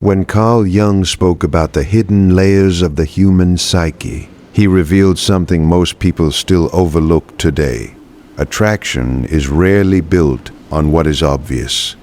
When Carl Jung spoke about the hidden layers of the human psyche, he revealed something most people still overlook today. Attraction is rarely built on what is obvious.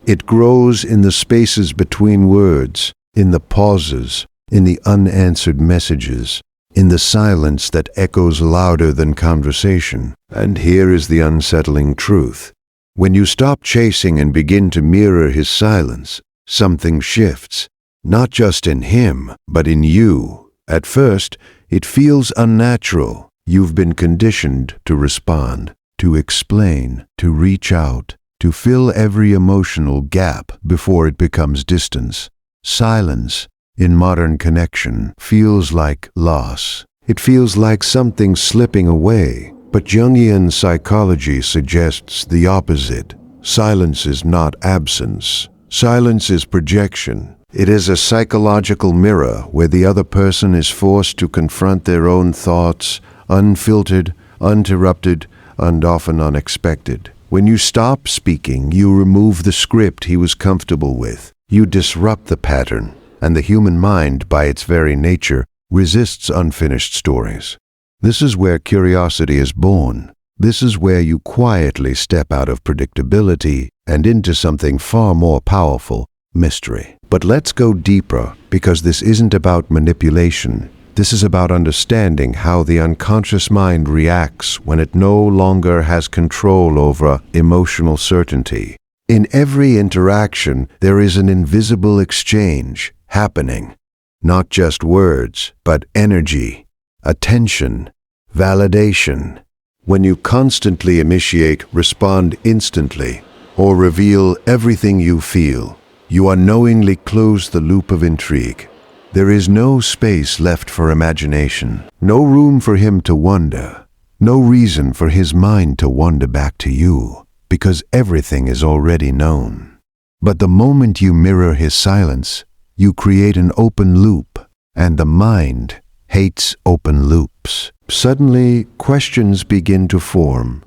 It grows in the spaces between words, in the pauses, in the unanswered messages, in the silence that echoes louder than conversation. And here is the unsettling truth. When you stop chasing and begin to mirror his silence, something shifts, not just in him, but in you. At first, it feels unnatural. You've been conditioned to respond, to explain, to reach out, to fill every emotional gap before it becomes distance. Silence, in modern connection, feels like loss. It feels like something slipping away. But Jungian psychology suggests the opposite. Silence is not absence. Silence is projection. It is a psychological mirror where the other person is forced to confront their own thoughts, unfiltered, uninterrupted, and often unexpected. When you stop speaking, you remove the script he was comfortable with. You disrupt the pattern, and the human mind, by its very nature, resists unfinished stories. This is where curiosity is born. This is where you quietly step out of predictability and into something far more powerful, mystery. But let's go deeper, because this isn't about manipulation. This is about understanding how the unconscious mind reacts when it no longer has control over emotional certainty. In every interaction, there is an invisible exchange happening. Not just words, but energy, attention, validation. When you constantly initiate, respond instantly, or reveal everything you feel, you unknowingly close the loop of intrigue. There is no space left for imagination, no room for him to wonder, no reason for his mind to wander back to you, because everything is already known. But the moment you mirror his silence, you create an open loop, and the mind hates open loops. Suddenly, questions begin to form.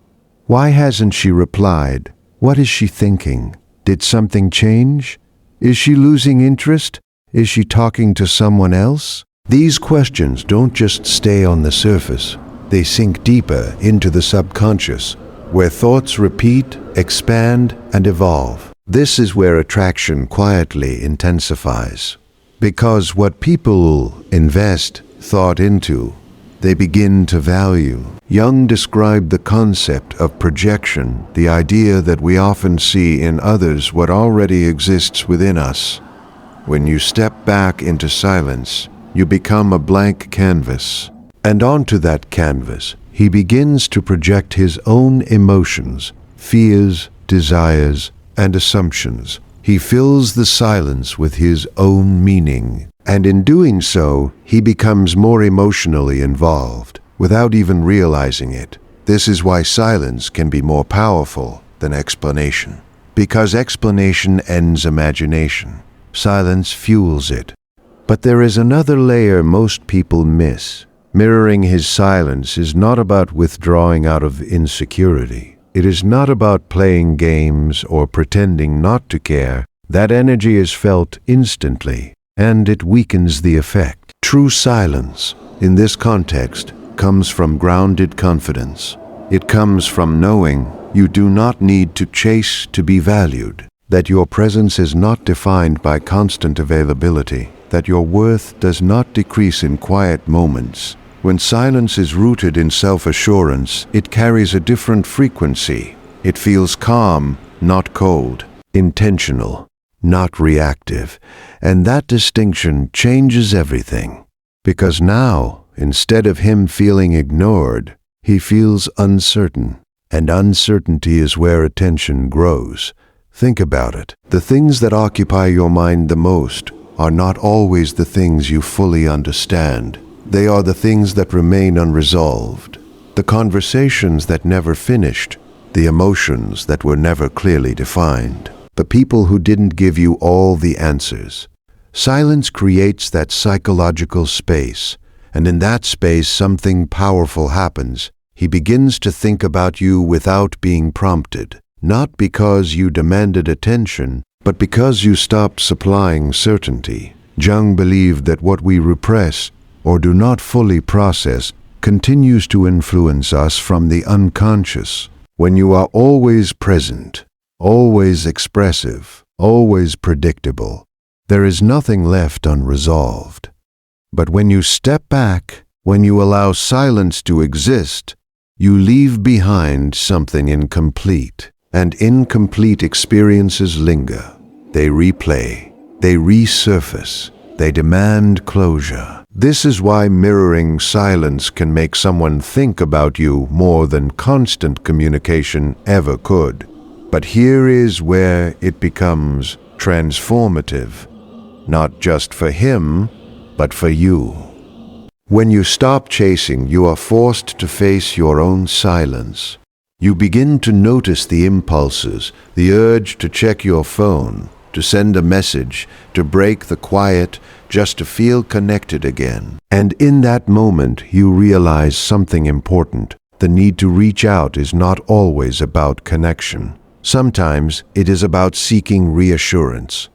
Why hasn't she replied? What is she thinking? Did something change? Is she losing interest? Is she talking to someone else? These questions don't just stay on the surface. They sink deeper into the subconscious, where thoughts repeat, expand, and evolve. This is where attraction quietly intensifies. Because what people invest thought into, they begin to value. Jung described the concept of projection, the idea that we often see in others what already exists within us. When you step back into silence, you become a blank canvas. And onto that canvas, he begins to project his own emotions, fears, desires, and assumptions. He fills the silence with his own meaning. And in doing so, he becomes more emotionally involved, without even realizing it. This is why silence can be more powerful than explanation. Because explanation ends imagination. Silence fuels it. But there is another layer most people miss. Mirroring his silence is not about withdrawing out of insecurity. It is not about playing games or pretending not to care. That energy is felt instantly, and it weakens the effect. True silence, in this context, comes from grounded confidence. It comes from knowing you do not need to chase to be valued, that your presence is not defined by constant availability, that your worth does not decrease in quiet moments. When silence is rooted in self-assurance, it carries a different frequency. It feels calm, not cold, intentional, not reactive. And that distinction changes everything. Because now, instead of him feeling ignored, he feels uncertain. And uncertainty is where attention grows. Think about it. The things that occupy your mind the most are not always the things you fully understand. They are the things that remain unresolved, the conversations that never finished, the emotions that were never clearly defined, the people who didn't give you all the answers. Silence creates that psychological space, and in that space something powerful happens. He begins to think about you without being prompted, not because you demanded attention, But because you stopped supplying certainty, Jung believed that what we repress or do not fully process continues to influence us from the unconscious. When you are always present, always expressive, always predictable, there is nothing left unresolved. But when you step back, when you allow silence to exist, you leave behind something incomplete, and incomplete experiences linger. They replay, they resurface, they demand closure. This is why mirroring silence can make someone think about you more than constant communication ever could. But here is where it becomes transformative, not just for him, but for you. When you stop chasing, you are forced to face your own silence. You begin to notice the impulses, the urge to check your phone, to send a message, to break the quiet, just to feel connected again. And in that moment, you realize something important. The need to reach out is not always about connection. Sometimes it is about seeking reassurance.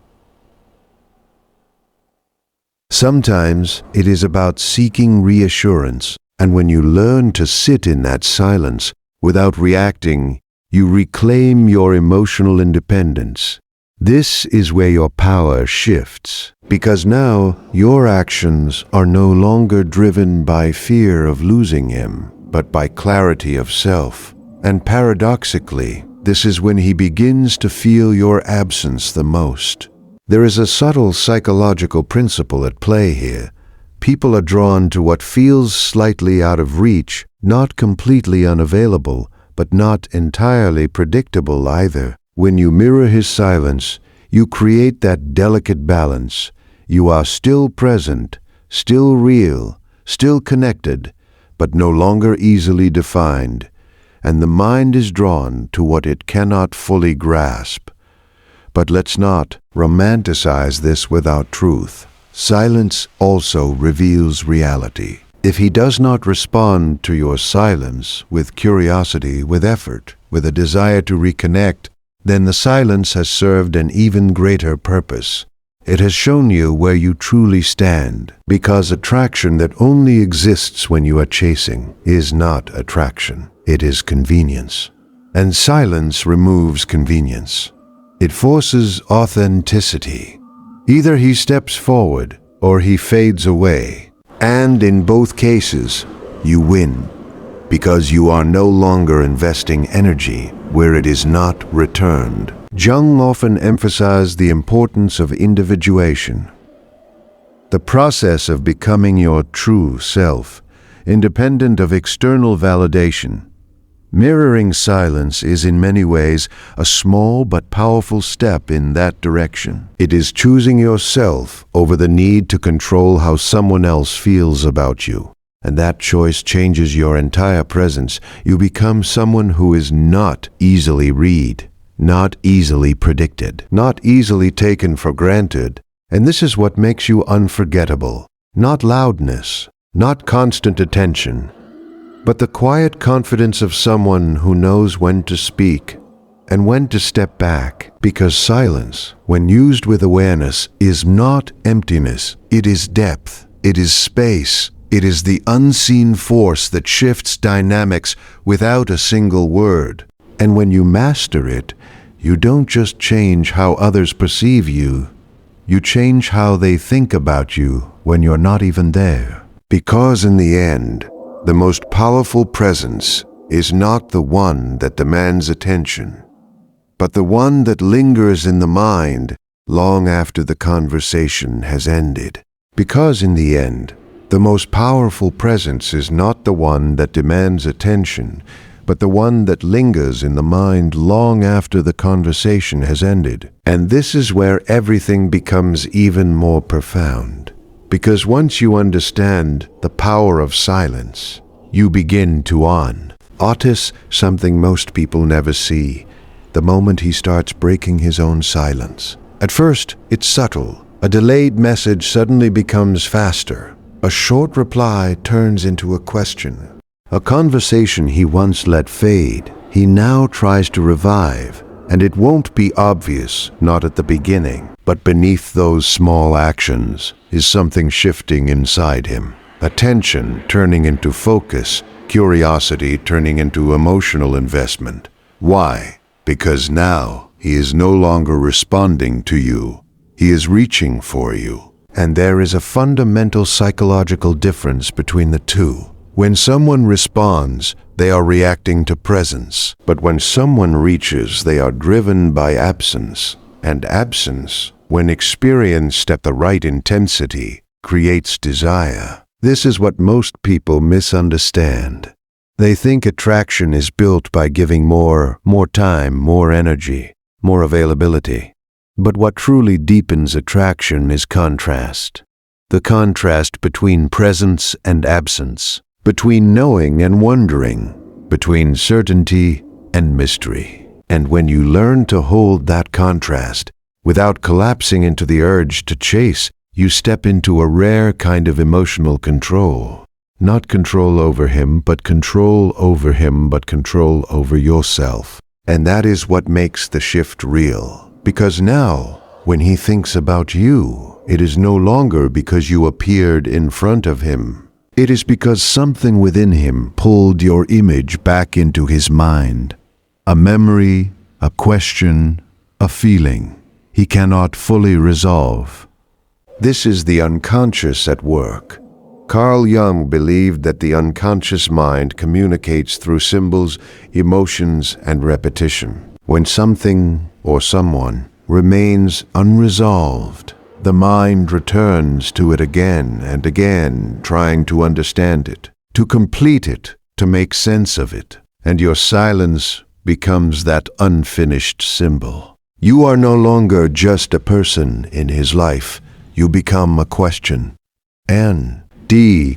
Sometimes it is about seeking reassurance, and when you learn to sit in that silence without reacting, you reclaim your emotional independence. This is where your power shifts, because now your actions are no longer driven by fear of losing him, but by clarity of self. And paradoxically, this is when he begins to feel your absence the most. There is a subtle psychological principle at play here. People are drawn to what feels slightly out of reach, not completely unavailable, but not entirely predictable either. When you mirror his silence, you create that delicate balance. You are still present, still real, still connected, but no longer easily defined, and the mind is drawn to what it cannot fully grasp. But let's not romanticize this without truth. Silence also reveals reality. If he does not respond to your silence with curiosity, with effort, with a desire to reconnect, then the silence has served an even greater purpose. It has shown you where you truly stand, because attraction that only exists when you are chasing is not attraction. It is convenience. And silence removes convenience. It forces authenticity. Either he steps forward or he fades away. And in both cases, you win, because you are no longer investing energy where it is not returned. Jung often emphasized the importance of individuation, the process of becoming your true self, independent of external validation. Mirroring silence is in many ways a small but powerful step in that direction. It is choosing yourself over the need to control how someone else feels about you. And that choice changes your entire presence. You become someone who is not easily read, not easily predicted, not easily taken for granted. And this is what makes you unforgettable. Not loudness, not constant attention, but the quiet confidence of someone who knows when to speak and when to step back. Because silence, when used with awareness, is not emptiness. It is depth. It is space. It is the unseen force that shifts dynamics without a single word. And when you master it, you don't just change how others perceive you. You change how they think about you when you're not even there. Because in the end, the most powerful presence is not the one that demands attention, but the one that lingers in the mind long after the conversation has ended. Because in the end, the most powerful presence is not the one that demands attention, but the one that lingers in the mind long after the conversation has ended. And this is where everything becomes even more profound. Because once you understand the power of silence, you begin to notice something most people never see, the moment he starts breaking his own silence. At first, it's subtle. A delayed message suddenly becomes faster. A short reply turns into a question. A conversation he once let fade, he now tries to revive. And it won't be obvious, not at the beginning, but beneath those small actions is something shifting inside him. Attention turning into focus, curiosity turning into emotional investment. Why? Because now he is no longer responding to you. He is reaching for you. And there is a fundamental psychological difference between the two. When someone responds, they are reacting to presence. But when someone reaches, they are driven by absence. And absence, when experienced at the right intensity, creates desire. This is what most people misunderstand. They think attraction is built by giving more time, more energy, more availability. But what truly deepens attraction is contrast. The contrast between presence and absence, between knowing and wondering, between certainty and mystery. And when you learn to hold that contrast, without collapsing into the urge to chase, you step into a rare kind of emotional control. Not control over him, but control over him, but control over yourself. And that is what makes the shift real. Because now, when he thinks about you, it is no longer because you appeared in front of him. It is because something within him pulled your image back into his mind. A memory, a question, a feeling he cannot fully resolve. This is the unconscious at work. Carl Jung believed that the unconscious mind communicates through symbols, emotions, and repetition. When something or someone remains unresolved, the mind returns to it again and again, trying to understand it, to complete it, to make sense of it. And your silence becomes that unfinished symbol. You are no longer just a person in his life. You become a question. And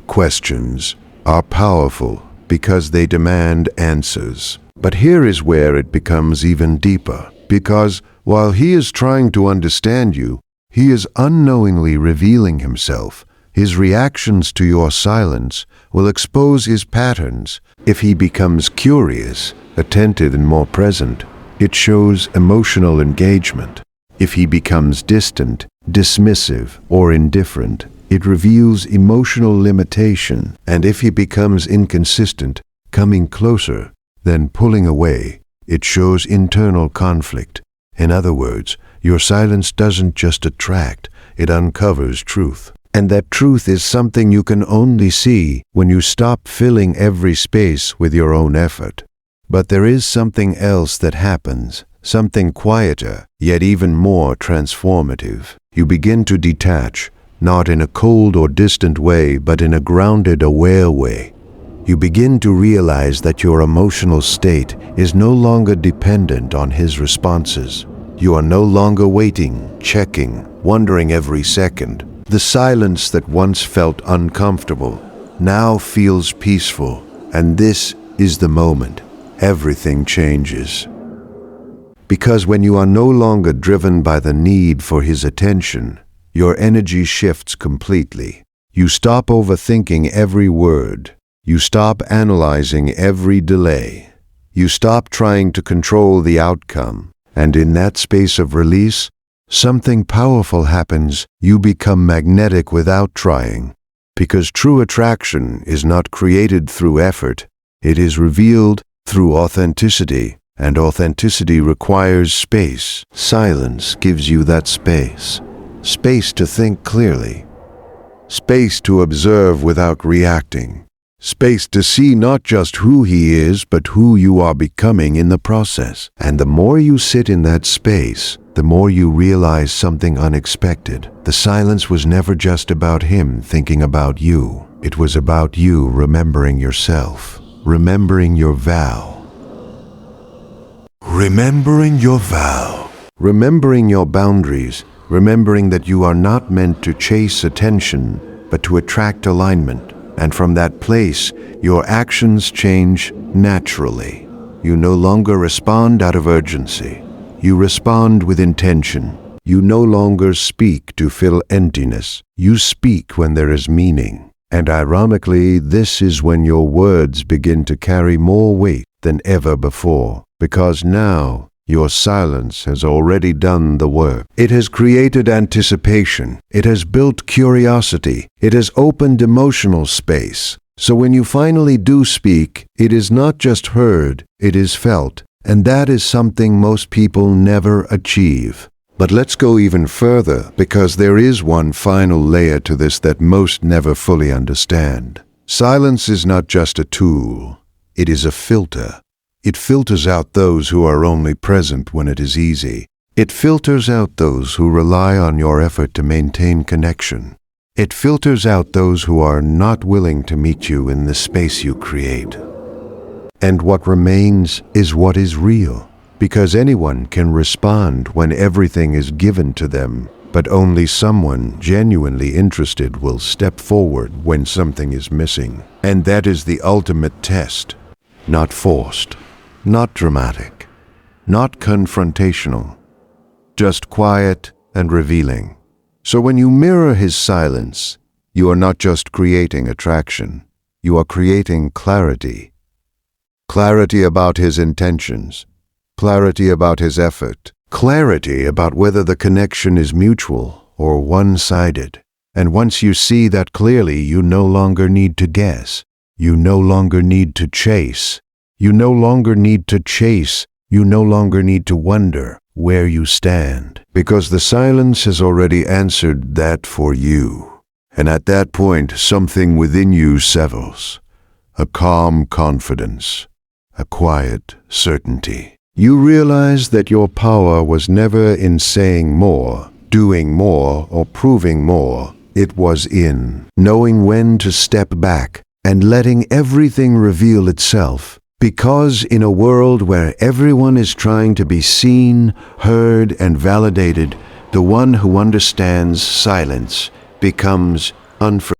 questions are powerful because they demand answers. But here is where it becomes even deeper. Because while he is trying to understand you, he is unknowingly revealing himself. His reactions to your silence will expose his patterns. If he becomes curious, attentive, and more present, it shows emotional engagement. If he becomes distant, dismissive, or indifferent, it reveals emotional limitation. And if he becomes inconsistent, coming closer, then pulling away, it shows internal conflict. In other words, your silence doesn't just attract, it uncovers truth. And that truth is something you can only see when you stop filling every space with your own effort. But there is something else that happens, something quieter, yet even more transformative. You begin to detach, not in a cold or distant way, but in a grounded, aware way. You begin to realize that your emotional state is no longer dependent on his responses. You are no longer waiting, checking, wondering every second. The silence that once felt uncomfortable now feels peaceful, and this is the moment everything changes. Because when you are no longer driven by the need for his attention, your energy shifts completely. You stop overthinking every word. You stop analyzing every delay. You stop trying to control the outcome. And in that space of release, something powerful happens. You become magnetic without trying. Because true attraction is not created through effort. It is revealed through authenticity. And authenticity requires space. Silence gives you that space. Space to think clearly. Space to observe without reacting. Space to see not just who he is, but who you are becoming in the process. And the more you sit in that space, the more you realize something unexpected. The silence was never just about him thinking about you. It was about you remembering yourself, remembering your vow. Remembering your vow. Remembering your boundaries. Remembering that you are not meant to chase attention, but to attract alignment. And from that place, your actions change naturally. You no longer respond out of urgency. You respond with intention. You no longer speak to fill emptiness. You speak when there is meaning. And ironically, this is when your words begin to carry more weight than ever before. Because now, Your silence has already done the work. It has created anticipation. It has built curiosity. It has opened emotional space. So when you finally do speak, it is not just heard, it is felt. And that is something most people never achieve. But let's go even further, because there is one final layer to this that most never fully understand. Silence is not just a tool. It is a filter. It filters out those who are only present when it is easy. It filters out those who rely on your effort to maintain connection. It filters out those who are not willing to meet you in the space you create. And what remains is what is real, because anyone can respond when everything is given to them, but only someone genuinely interested will step forward when something is missing. And that is the ultimate test. Not forced. Not dramatic, not confrontational, just quiet and revealing. So when you mirror his silence, you are not just creating attraction, you are creating clarity. Clarity about his intentions, clarity about his effort, clarity about whether the connection is mutual or one-sided. And once you see that clearly, you no longer need to guess, you no longer need to chase. You no longer need to chase, you no longer need to wonder where you stand, because the silence has already answered that for you. And at that point, something within you settles, a calm confidence, a quiet certainty. You realize that your power was never in saying more, doing more, or proving more. It was in knowing when to step back and letting everything reveal itself. Because in a world where everyone is trying to be seen, heard, and validated, the one who understands silence becomes unforgettable.